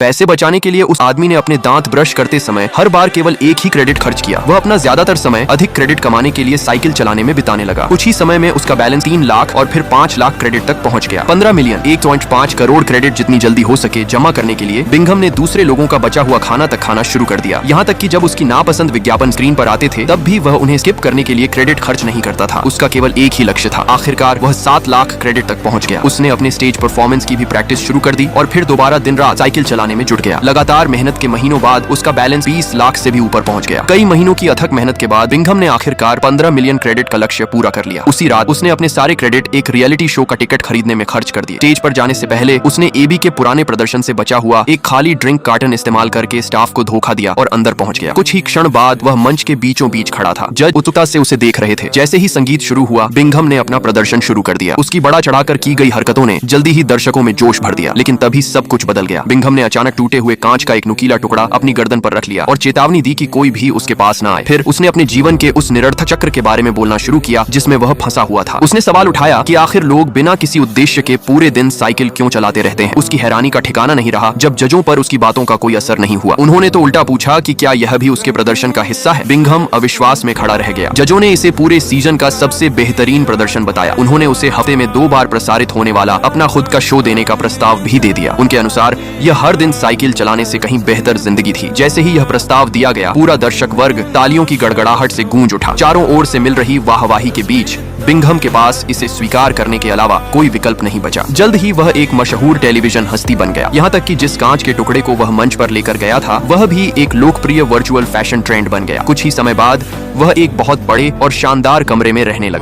पैसे बचाने के लिए उस आदमी ने अपने दांत ब्रश करते समय हर बार केवल एक ही क्रेडिट खर्च किया। वह अपना ज्यादातर समय अधिक क्रेडिट कमाने के लिए साइकिल चलाने में बिताने लगा। कुछ ही समय में उसका बैलेंस 3 लाख और फिर 5 लाख क्रेडिट तक पहुंच गया। 15 मिलियन 1.5 करोड़ क्रेडिट जितनी जल्दी हो सके जमा करने के लिए बिंघम ने दूसरे लोगों का बचा हुआ खाना तक खाना शुरू कर दिया। यहाँ तक कि जब उसकी नापसंद विज्ञापन स्क्रीन पर आते थे तब भी वह उन्हें स्किप करने के लिए क्रेडिट खर्च नहीं करता था। उसका केवल एक ही लक्ष्य था। आखिरकार वह 7 लाख क्रेडिट तक पहुंच गया। उसने अपने स्टेज परफॉर्मेंस की भी प्रैक्टिस शुरू कर दी और फिर दोबारा दिन रात साइकिल चलाने में जुट गया। लगातार मेहनत के महीनों बाद उसका बैलेंस 20 लाख से भी ऊपर पहुंच गया। कई महीनों की अथक मेहनत के बाद बिंघम ने आखिरकार 15 मिलियन क्रेडिट का लक्ष्य पूरा कर लिया। उसी रात उसने अपने सारे क्रेडिट एक रियलिटी शो का टिकट खरीदने में खर्च कर दिए। स्टेज पर जाने से पहले उसने एबी के पुराने प्रदर्शन से बचा हुआ एक खाली ड्रिंक कार्टन इस्तेमाल करके स्टाफ को धोखा दिया और अंदर पहुंच गया। कुछ ही क्षण बाद वह मंच के बीचों बीच खड़ा था। जज उत्सुकता से उसे देख रहे थे। जैसे ही संगीत शुरू हुआ बिंघम ने अपना प्रदर्शन शुरू कर दिया। उसकी बड़ा चढ़ाकर की गई हरकतों ने जल्दी ही दर्शकों में जोश भर दिया। लेकिन तभी सब कुछ बदल गया। बिंघम ने अचानक टूटे हुए कांच का एक नुकीला टुकड़ा अपनी गर्दन पर रख लिया और चेतावनी दी कि कोई भी उसके पास ना आए। फिर उसने अपने जीवन के उस निरर्थक चक्र के बारे में बोलना शुरू किया जिसमें वह फंसा हुआ था। उसने सवाल उठाया कि आखिर लोग बिना किसी उद्देश्य के पूरे दिन साइकिल क्यों चलाते रहते हैं। उसकी हैरानी का ठिकाना नहीं रहा जब जजों पर उसकी बातों का कोई असर नहीं हुआ। उन्होंने तो उल्टा पूछा कि क्या यह भी उसके प्रदर्शन का हिस्सा है। बिंघम अविश्वास में खड़ा रह गया। जजों ने इसे पूरे सीजन का सबसे बेहतरीन प्रदर्शन बताया। उन्होंने उसे हफ्ते में 2 बार प्रसारित होने वाला अपना खुद का शो देने का प्रस्ताव भी दे दिया। उनके अनुसार यह हर दिन साइकिल चलाने से कहीं बेहतर जिंदगी थी। जैसे ही यह प्रस्ताव दिया गया पूरा दर्शक वर्ग तालियों की गड़गड़ाहट से गूंज उठा। चारों ओर से मिल रही वाहवाही के बीच बिंघम के पास इसे स्वीकार करने के अलावा कोई विकल्प नहीं बचा। जल्द ही वह एक मशहूर टेलीविजन हस्ती बन गया। यहाँ तक कि जिस कांच के टुकड़े को वह मंच पर लेकर गया था वह भी एक लोकप्रिय वर्चुअल फैशन ट्रेंड बन गया। कुछ ही समय बाद वह एक बहुत बड़े और शानदार कमरे में रहने लगा।